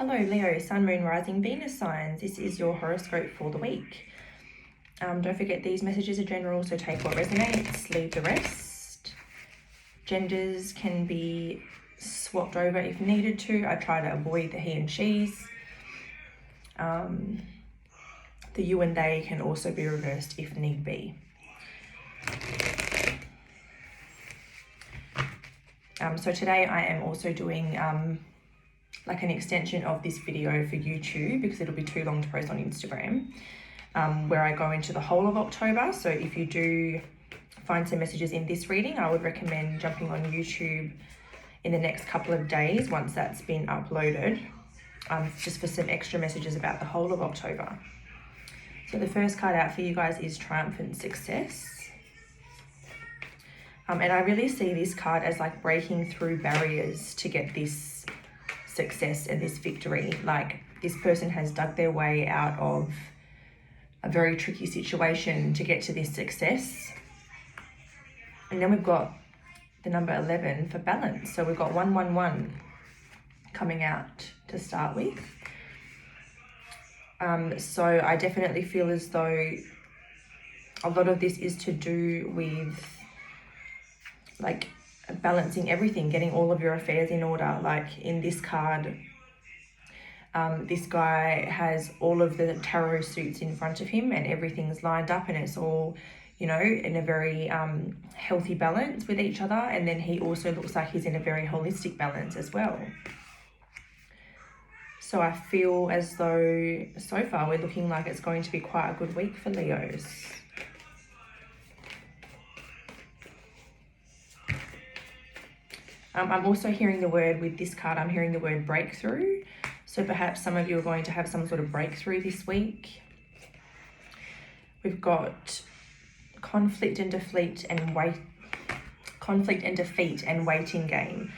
Hello Leo, Sun, Moon, Rising, Venus signs. This is your horoscope for the week. Don't forget these messages are general, so take what resonates, leave the rest. Genders can be swapped over if needed to. I try to avoid the he and she's. The you and they can also be reversed if need be. So today I am also doing like an extension of this video for YouTube, because it'll be too long to post on Instagram, where I go into the whole of October. So if you do find some messages in this reading, I would recommend jumping on YouTube in the next couple of days once that's been uploaded, just for some extra messages about the whole of October. So the first card out for you guys is Triumphant Success. And I really see this card as like breaking through barriers to get this success and this victory. Like, this person has dug their way out of a very tricky situation to get to this success. And then we've got the number 11 for balance. So we've got 111 coming out to start with. So I definitely feel as though a lot of this is to do with like balancing everything, getting all of your affairs in order. Like in this card, this guy has all of the tarot suits in front of him and everything's lined up and it's all, you know, in a very healthy balance with each other. And then he also looks like he's in a very holistic balance as well. So I feel as though so far we're looking like it's going to be quite a good week for Leos. I'm also hearing the word with this card, I'm hearing the word breakthrough. So perhaps some of you are going to have some sort of breakthrough this week. We've got conflict and defeat and waiting game.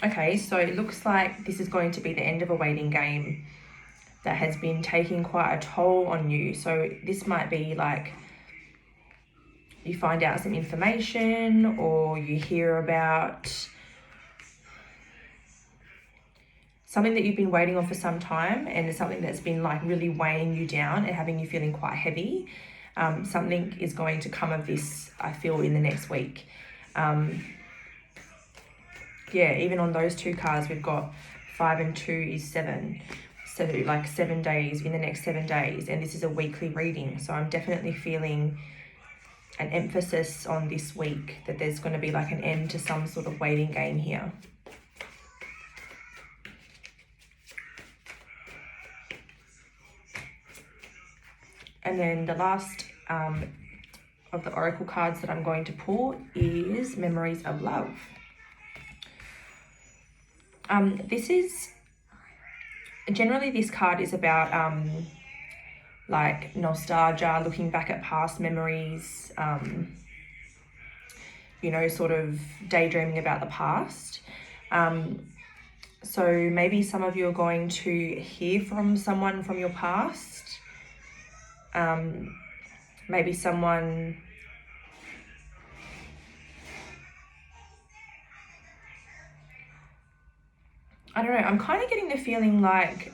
Okay, so it looks like this is going to be the end of a waiting game that has been taking quite a toll on you. So this might be like you find out some information, or you hear about something that you've been waiting on for some time, and it's something that's been like really weighing you down and having you feeling quite heavy. Something is going to come of this, I feel, in the next week. Yeah, even on those two cards, we've got 5 and 2 is 7. So like 7 days, in the next 7 days. And this is a weekly reading. So I'm definitely feeling an emphasis on this week, that there's going to be like an end to some sort of waiting game here. And then the last of the oracle cards that I'm going to pull is Memories of Love. This is generally, this card is about like nostalgia, looking back at past memories, you know, sort of daydreaming about the past. So maybe some of you are going to hear from someone from your past. Maybe someone I don't know, I'm kind of getting the feeling like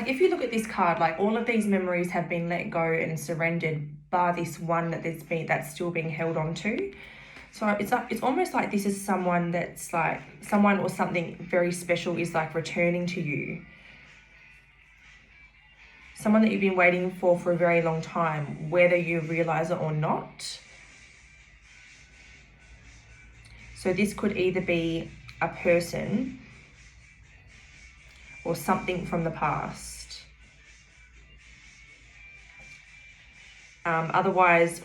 if you look at this card, like all of these memories have been let go and surrendered, bar this one that's still being held on to. So it's almost like this is someone that's like, someone or something very special is like returning to you. Someone that you've been waiting for a very long time, whether you realize it or not. So this could either be a person or something from the past. Otherwise,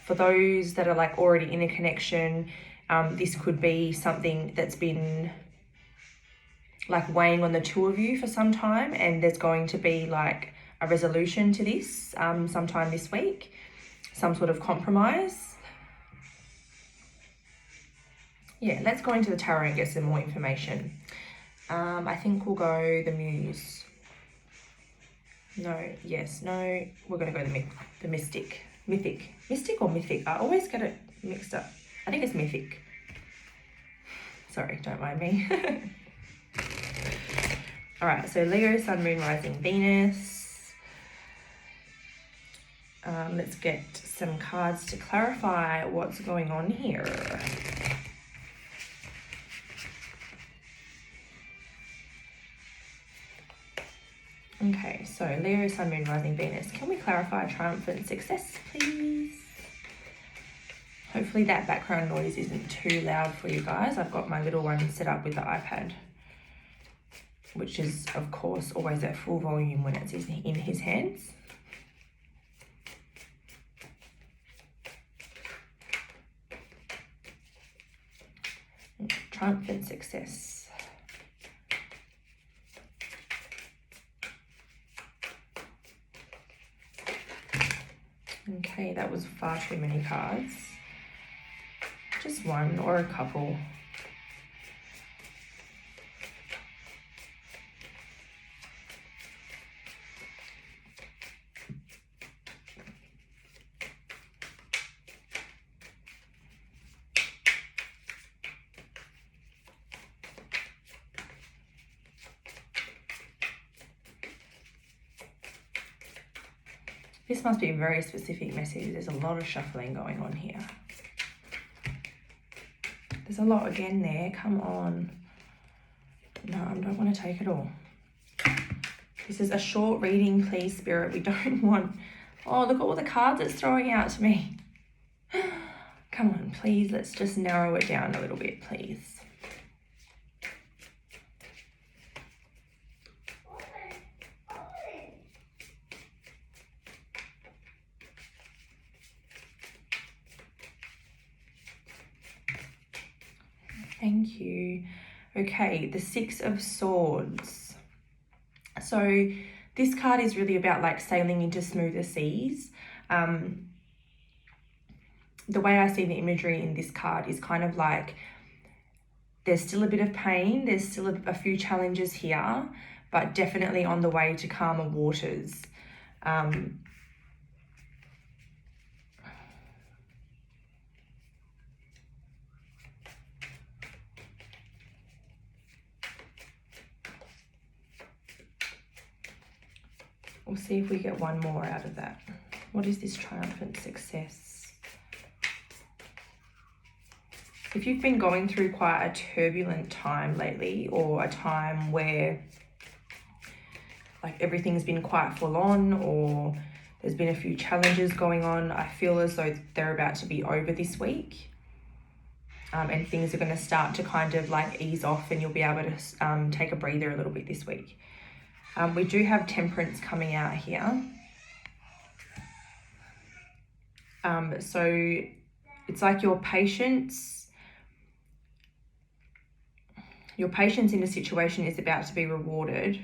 for those that are like already in a connection, this could be something that's been like weighing on the two of you for some time, and there's going to be like a resolution to this sometime this week, some sort of compromise. Yeah, let's go into the tarot and get some more information. I think we'll go the Muse. No, yes, no, we're going to go the Mystic. Mystic or Mythic? I always get it mixed up. I think it's Mythic. Sorry, don't mind me. All right, so Leo, Sun, Moon, Rising, Venus. Let's get some cards to clarify what's going on here. Okay, so Leo, Sun, Moon, Rising, Venus. Can we clarify triumphant success, please? Hopefully that background noise isn't too loud for you guys. I've got my little one set up with the iPad, which is, of course, always at full volume when it's in his hands. Triumphant success. Okay, that was far too many cards. Just one or a couple. This must be a very specific message. There's a lot of shuffling going on here. There's a lot again there. Come on. No, I don't want to take it all. This is a short reading, please, Spirit. We don't want... Oh, look at all the cards it's throwing out to me. Come on, please. Let's just narrow it down a little bit, please. Thank you. Okay, the Six of Swords. So this card is really about like sailing into smoother seas. The way I see the imagery in this card is kind of like there's still a bit of pain, there's still a few challenges here, but definitely on the way to calmer waters. We'll see if we get one more out of that. What is this triumphant success? If you've been going through quite a turbulent time lately, or a time where like everything's been quite full on, or there's been a few challenges going on, I feel as though they're about to be over this week. And things are going to start to kind of like ease off, and you'll be able to take a breather a little bit this week. We do have Temperance coming out here. So it's like your patience in a situation is about to be rewarded.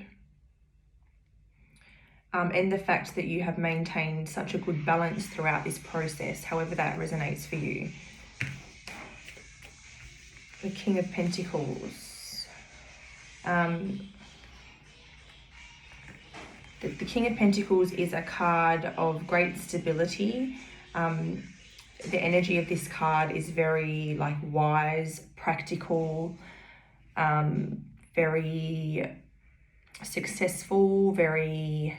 And the fact that you have maintained such a good balance throughout this process, however that resonates for you. The King of Pentacles. The King of Pentacles is a card of great stability. The energy of this card is very like wise, practical, very successful, very,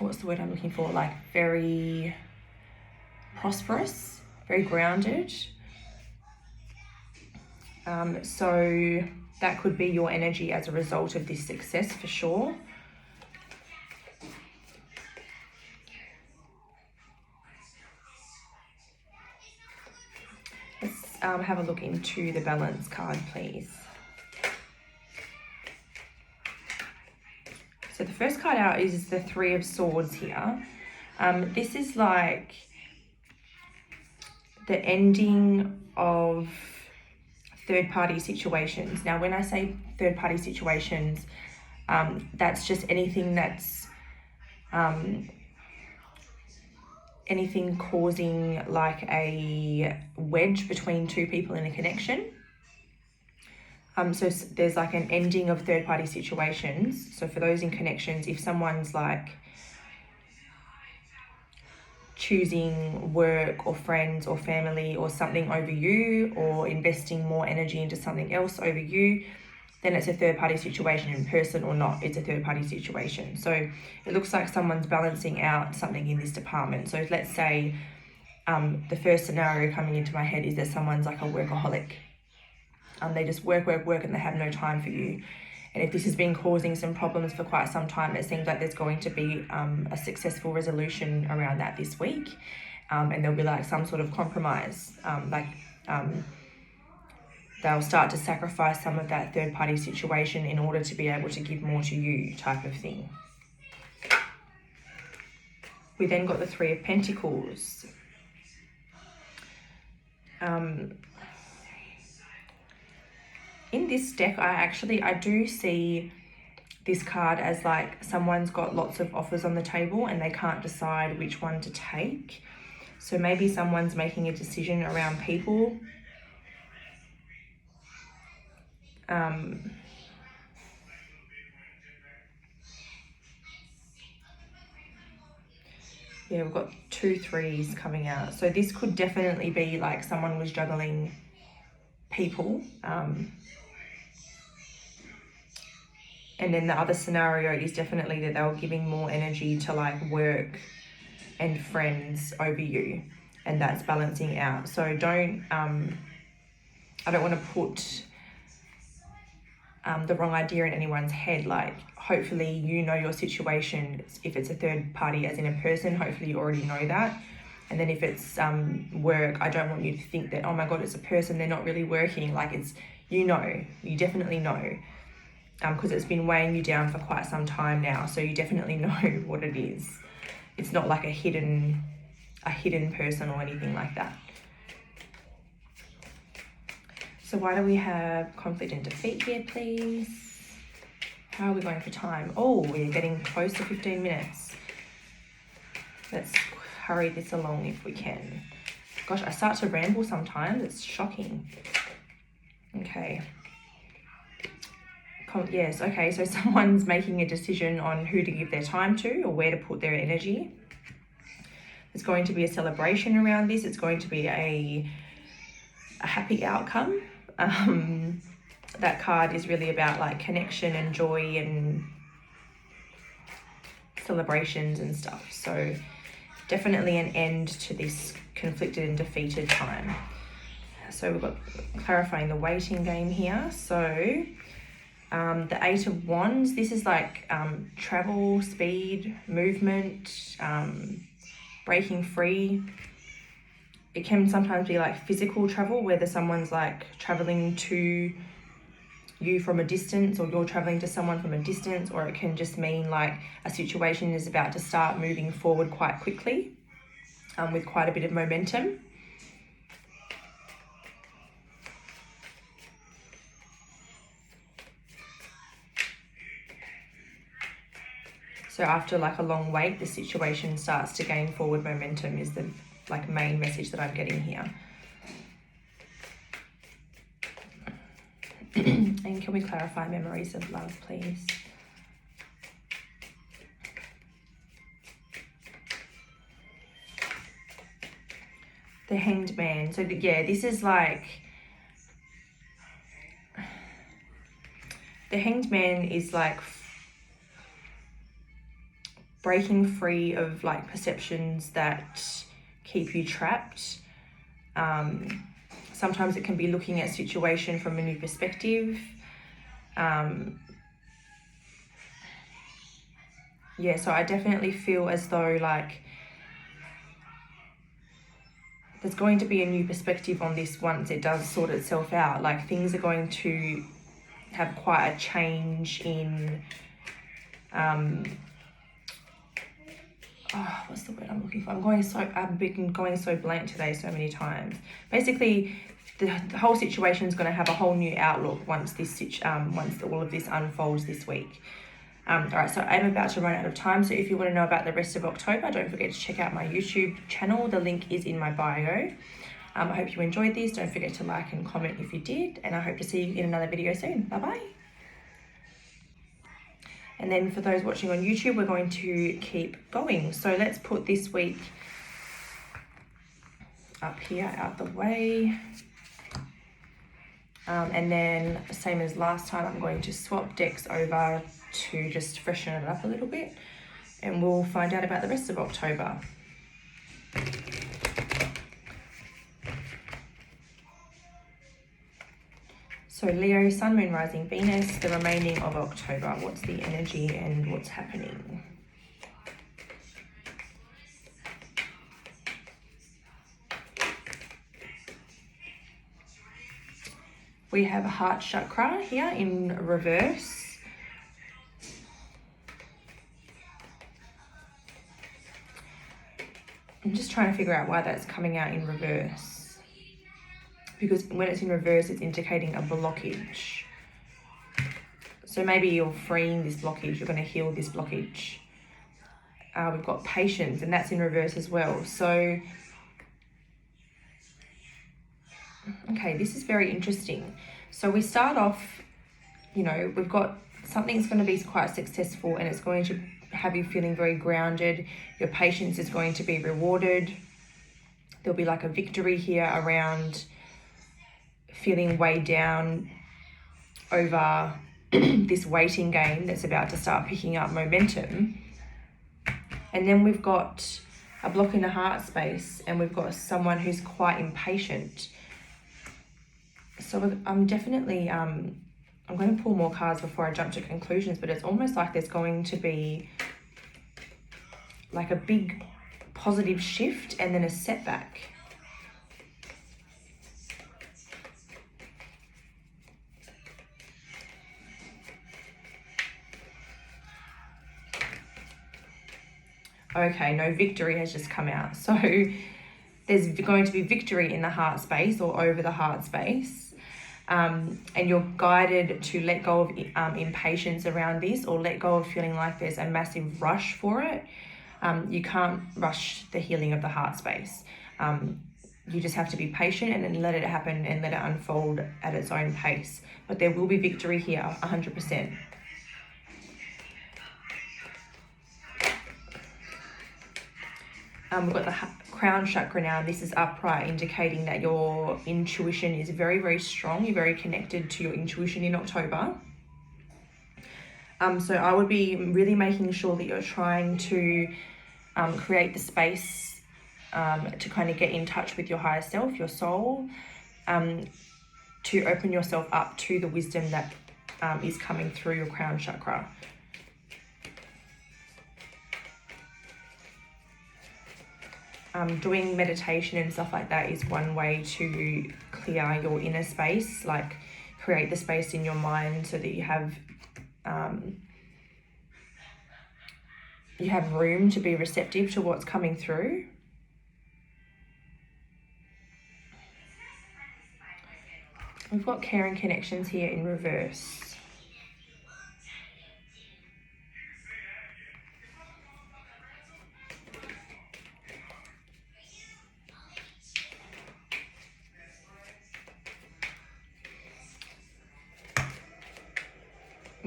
what's the word I'm looking for? Like very prosperous, very grounded. So that could be your energy as a result of this success for sure. Let's have a look into the balance card, please. So the first card out is the Three of Swords here. This is like the ending of third-party situations. Now, when I say third-party situations, that's just anything that's anything causing like a wedge between two people in a connection. So there's like an ending of third-party situations. So for those in connections, if someone's like choosing work or friends or family or something over you, or investing more energy into something else over you, then it's a third party situation. In person or not, it's a third party situation. So it looks like someone's balancing out something in this department. So let's say the first scenario coming into my head is that someone's like a workaholic. They just work and they have no time for you. And if this has been causing some problems for quite some time, it seems like there's going to be a successful resolution around that this week. And there'll be like some sort of compromise. They'll start to sacrifice some of that third party situation in order to be able to give more to you, type of thing. We then got the Three of Pentacles. In this deck, I do see this card as like someone's got lots of offers on the table and they can't decide which one to take. So maybe someone's making a decision around people. Yeah, we've got 2 3s coming out. So this could definitely be like someone was juggling people. And then the other scenario is definitely that they were giving more energy to like work and friends over you, and that's balancing out. So I don't want to put the wrong idea in anyone's head. Like, hopefully you know your situation. If it's a third party, as in a person, hopefully you already know that. And then if it's work, I don't want you to think that, oh my God, it's a person, they're not really working. Like, it's, you definitely know. Because it's been weighing you down for quite some time now, so you definitely know what it is. It's not like a hidden person or anything like that. So why do we have conflict and defeat here, please? How are we going for time? Oh, we're getting close to 15 minutes. Let's hurry this along if we can. Gosh, I start to ramble sometimes. It's shocking. Okay. Yes, okay, so someone's making a decision on who to give their time to or where to put their energy. There's going to be a celebration around this. It's going to be a happy outcome. That card is really about like connection and joy and celebrations and stuff. So definitely an end to this conflicted and defeated time. So we've got clarifying the waiting game here. So the 8 of Wands, this is like travel, speed, movement, breaking free. It can sometimes be like physical travel, whether someone's like traveling to you from a distance or you're traveling to someone from a distance, or it can just mean like a situation is about to start moving forward quite quickly with quite a bit of momentum. So after like a long wait, the situation starts to gain forward momentum is the like main message that I'm getting here. And can we clarify memories of love, please? The Hanged Man. So yeah, this is like, the Hanged Man is like breaking free of like perceptions that keep you trapped. Sometimes it can be looking at a situation from a new perspective. Yeah, so I definitely feel as though like there's going to be a new perspective on this once it does sort itself out. Like, things are going to have quite a change in what's the word I'm looking for? I've been going so blank today so many times. Basically, the whole situation is going to have a whole new outlook once once all of this unfolds this week. All right, so I'm about to run out of time. So if you want to know about the rest of October, don't forget to check out my YouTube channel. The link is in my bio. I hope you enjoyed this. Don't forget to like and comment if you did. And I hope to see you in another video soon. Bye-bye. And then for those watching on YouTube, we're going to keep going. So let's put this week up here out the way. And then same as last time, I'm going to swap decks over to just freshen it up a little bit, and we'll find out about the rest of October. So Leo, Sun, Moon, Rising, Venus, the remaining of October. What's the energy and what's happening? We have a heart chakra here in reverse. I'm just trying to figure out why that's coming out in reverse. Because when it's in reverse, it's indicating a blockage. So maybe you're freeing this blockage, you're going to heal this blockage. We've got patience, and that's in reverse as well. So, okay, this is very interesting. So we start off, you know, we've got something's going to be quite successful, and it's going to have you feeling very grounded. Your patience is going to be rewarded. There'll be like a victory here around feeling weighed down over this waiting game that's about to start picking up momentum. And then we've got a block in the heart space, and we've got someone who's quite impatient. So I'm definitely, I'm going to pull more cards before I jump to conclusions, but it's almost like there's going to be like a big positive shift and then a setback. Okay, no, victory has just come out. So there's going to be victory in the heart space or over the heart space. And you're guided to let go of impatience around this, or let go of feeling like there's a massive rush for it. You can't rush the healing of the heart space. You just have to be patient and then let it happen and let it unfold at its own pace. But there will be victory here, 100%. We've got the crown chakra now. This is upright, indicating that your intuition is very, very strong. You're very connected to your intuition in October. So I would be really making sure that you're trying to create the space to kind of get in touch with your higher self, your soul, to open yourself up to the wisdom that is coming through your crown chakra. Doing meditation and stuff like that is one way to clear your inner space, like create the space in your mind so that you have room to be receptive to what's coming through. We've got care and connections here in reverse.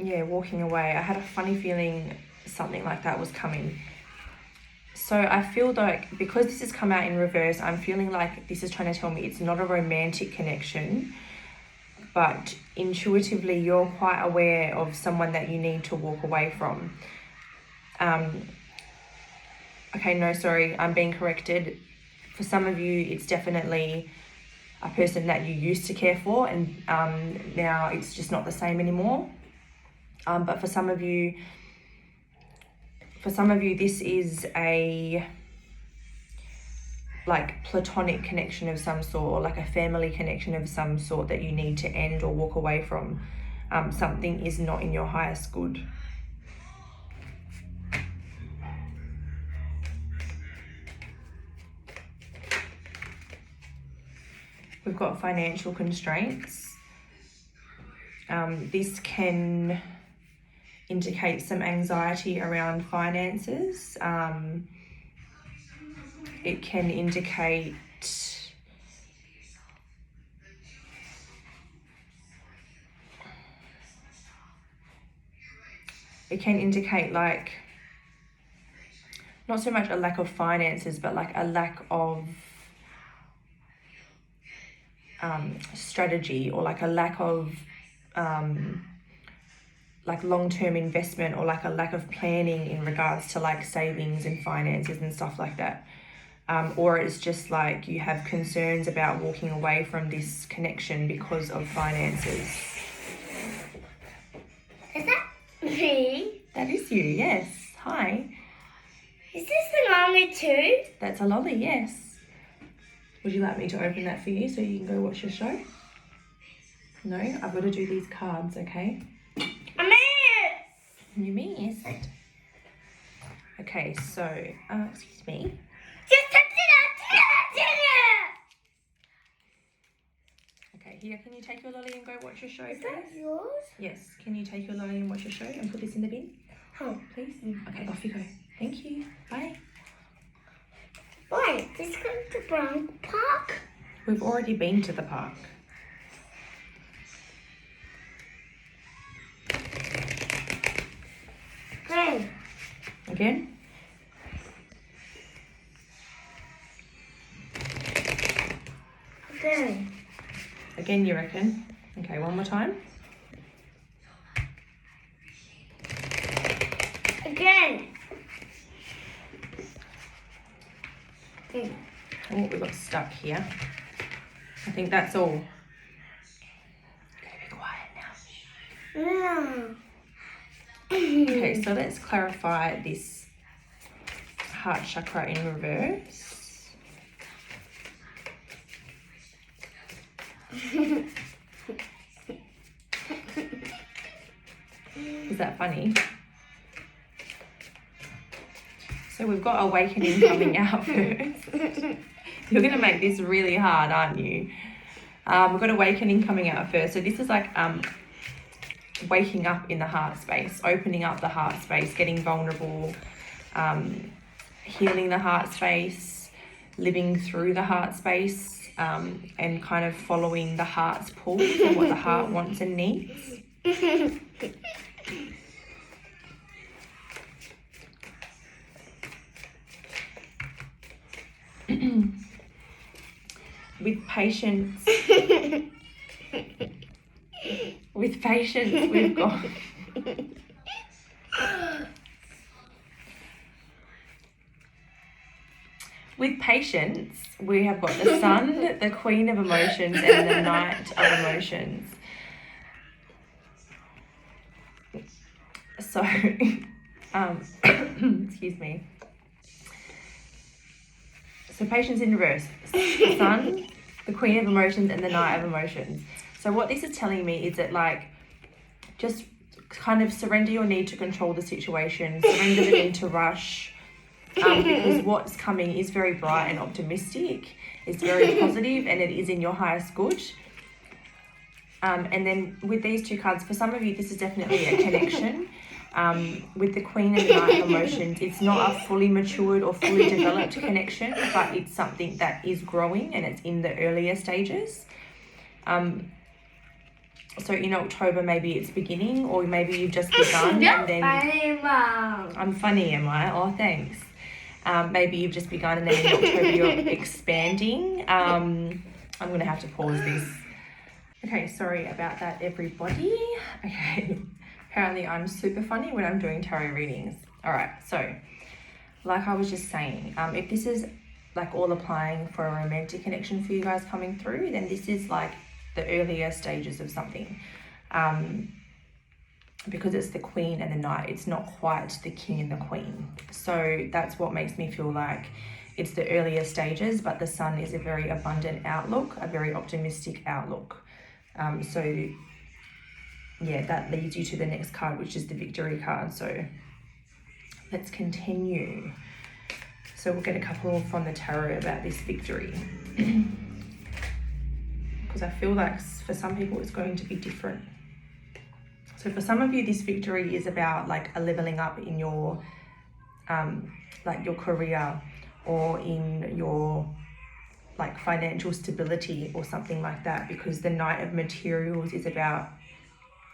Yeah, walking away. I had a funny feeling something like that was coming. So I feel like because this has come out in reverse, I'm feeling like this is trying to tell me it's not a romantic connection, but intuitively you're quite aware of someone that you need to walk away from. Okay, no, sorry, I'm being corrected. For some of you, it's definitely a person that you used to care for, and now it's just not the same anymore. But for some of you, this is a like platonic connection of some sort, or like a family connection of some sort that you need to end or walk away from. Something is not in your highest good. We've got financial constraints. This can indicate some anxiety around finances. It can indicate like not so much a lack of finances, but like a lack of strategy, or like a lack of like long-term investment, or like a lack of planning in regards to like savings and finances and stuff like that. Or it's just like you have concerns about walking away from this connection because of finances. Is that me? That is you, yes. Hi. Is this the lolly too? That's a lolly, yes. Would you like me to open that for you so you can go watch your show? No? I've got to do these cards, okay? I missed! You missed. Okay, so, excuse me. Just touch it! Okay, here, can you take your lolly and go watch your show, Is please? that yours? Yes, can you take your lolly and watch your show and put this in the bin? Oh. Please? Okay, off you go. Thank you. Bye. Wait, let's go to Brown Park. We've already been to the park. Hey. Again? Okay. Again, you reckon? Okay, one more time. Again. Oh, we got stuck here. I think that's all. Okay, be quiet now. No. Okay, so let's clarify this heart chakra in reverse. Is that funny? So we've got awakening coming out first. You're going to make this really hard, aren't you? We've got awakening coming out first. So this is like waking up in the heart space, opening up the heart space, getting vulnerable, healing the heart space, living through the heart space, and kind of following the heart's pull and what the heart wants and needs. With patience, we've got with patience, we have got the sun, the queen of emotions, and the knight of emotions. So, excuse me. So patience in reverse, the sun, the queen of emotions, and the knight of emotions. So what this is telling me is that, like, just kind of surrender your need to control the situation, surrender the need to rush, because what's coming is very bright and optimistic, it's very positive, and it is in your highest good. And then with these two cards, for some of you, this is definitely a connection. With the Queen and the Knight of Emotions, it's not a fully matured or fully developed connection, but it's something that is growing and it's in the earlier stages. So in October, maybe it's beginning, or maybe you've just begun. And then Funny, Mom. I'm funny, am I? Oh, thanks. Maybe you've just begun, and then in October you're expanding. I'm going to have to pause this. Okay, sorry about that, everybody. Okay. Apparently I'm super funny when I'm doing tarot readings. All right, so like I was just saying, if this is like all applying for a romantic connection for you guys coming through, then this is like the earlier stages of something. Because it's the queen and the knight, it's not quite the king and the queen. So that's what makes me feel like it's the earlier stages, but the sun is a very abundant outlook, a very optimistic outlook. So yeah, that leads you to the next card, which is the victory card. So let's continue. So we'll get a couple from the tarot about this victory. Because I feel like for some people it's going to be different. So for some of you, this victory is about like a leveling up in your like your career, or in your like financial stability or something like that, because the Knight of Materials is about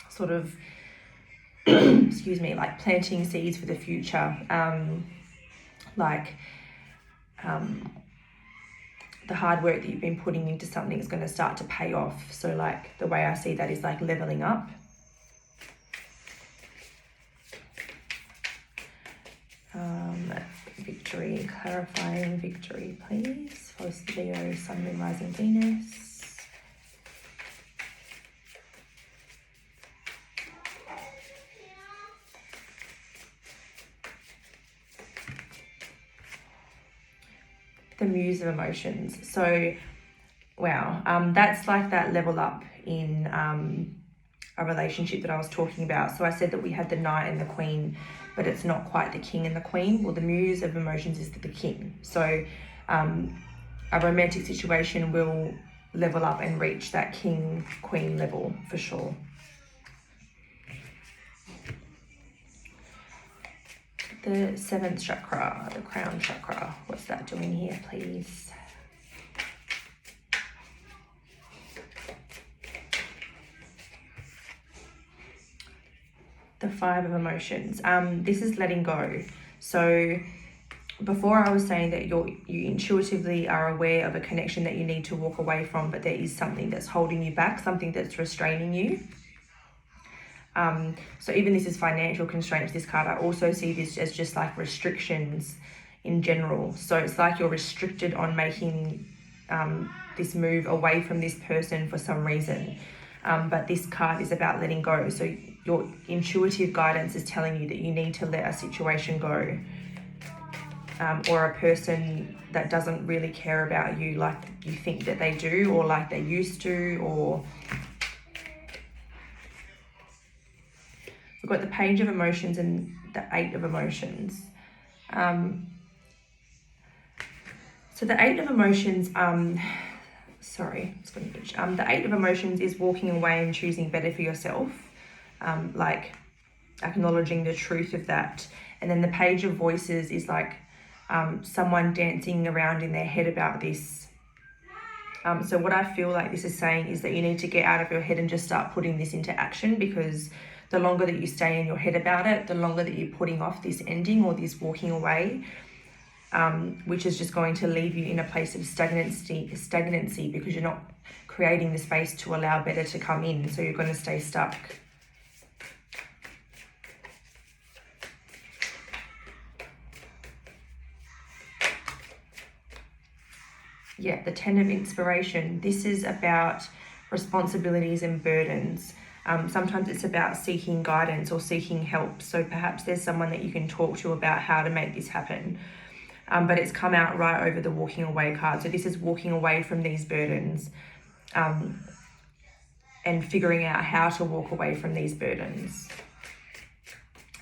sort of excuse me, like planting seeds for the future, the hard work that you've been putting into something is going to start to pay off. So like the way I see that is like leveling up. Victory, clarifying victory, please. Post the Leo, Sun, Moon, Rising, Venus. The Muse of Emotions. So, wow, that's like that level up in a relationship that I was talking about. So I said that we had the Knight and the Queen, but it's not quite the King and the Queen. Well, the Muse of Emotions is the King. So a romantic situation will level up and reach that King-Queen level for sure. The 7th chakra, the crown chakra. What's that doing here, please? The 5 of Emotions. This is letting go. So before I was saying that you intuitively are aware of a connection that you need to walk away from, but there is something that's holding you back, something that's restraining you. So even this is financial constraints, this card, I also see this as just like restrictions in general. So it's like you're restricted on making this move away from this person for some reason. But this card is about letting go. So your intuitive guidance is telling you that you need to let a situation go. Or a person that doesn't really care about you like you think that they do, or like they used to, or... We've got the Page of Emotions and the 8 of Emotions. So the 8 of Emotions, sorry, it's going to itch. The 8 of Emotions is walking away and choosing better for yourself, like acknowledging the truth of that. And then the Page of Voices is like someone dancing around in their head about this. So what I feel like this is saying is that you need to get out of your head and just start putting this into action, because the longer that you stay in your head about it, the longer that you're putting off this ending or this walking away, which is just going to leave you in a place of stagnancy because you're not creating the space to allow better to come in. So you're going to stay stuck. Yeah, the 10 of Inspiration. This is about responsibilities and burdens. Sometimes it's about seeking guidance or seeking help. So perhaps there's someone that you can talk to about how to make this happen. But it's come out right over the walking away card. So this is walking away from these burdens and figuring out how to walk away from these burdens.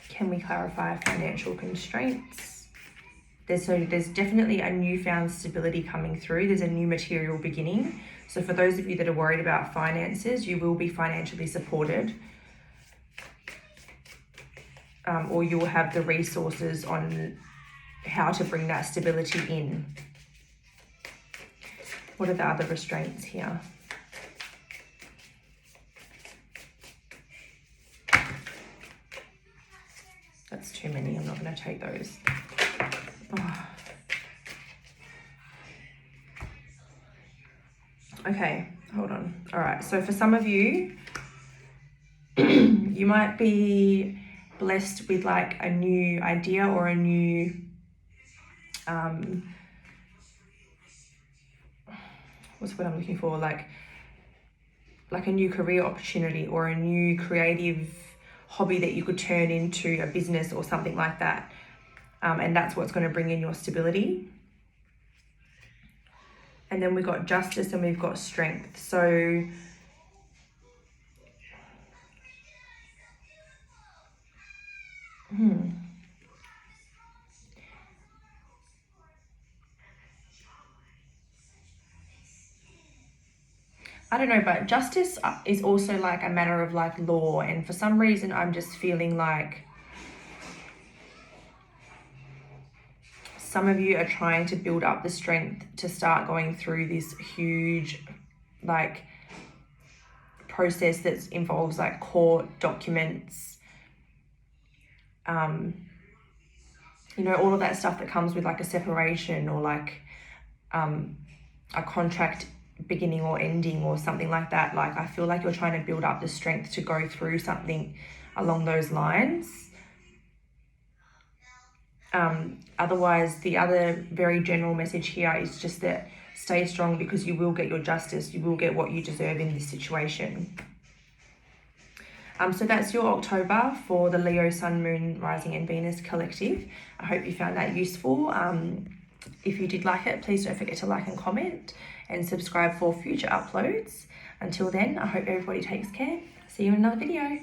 Can we clarify financial constraints? There's definitely a newfound stability coming through. There's a new material beginning. So for those of you that are worried about finances, you will be financially supported. Or you will have the resources on how to bring that stability in. What are the other restraints here? That's too many. I'm not going to take those. Oh. Okay, hold on. All right, so for some of you, you might be blessed with like a new idea or a new what's what I'm looking for, like a new career opportunity or a new creative hobby that you could turn into a business or something like that. And that's what's going to bring in your stability. And then we've got Justice and we've got Strength. So I don't know, but justice is also like a matter of like law. And for some reason, I'm just feeling like some of you are trying to build up the strength to start going through this huge like process that involves like court documents, you know, all of that stuff that comes with like a separation or like a contract beginning or ending or something like that. Like, I feel like you're trying to build up the strength to go through something along those lines. Otherwise, the other very general message here is just that stay strong, because you will get your justice. You will get what you deserve in this situation. So that's your October for the Leo, Sun, Moon, Rising and Venus collective. I hope you found that useful. If you did like it, please don't forget to like and comment and subscribe for future uploads. Until then, I hope everybody takes care. See you in another video.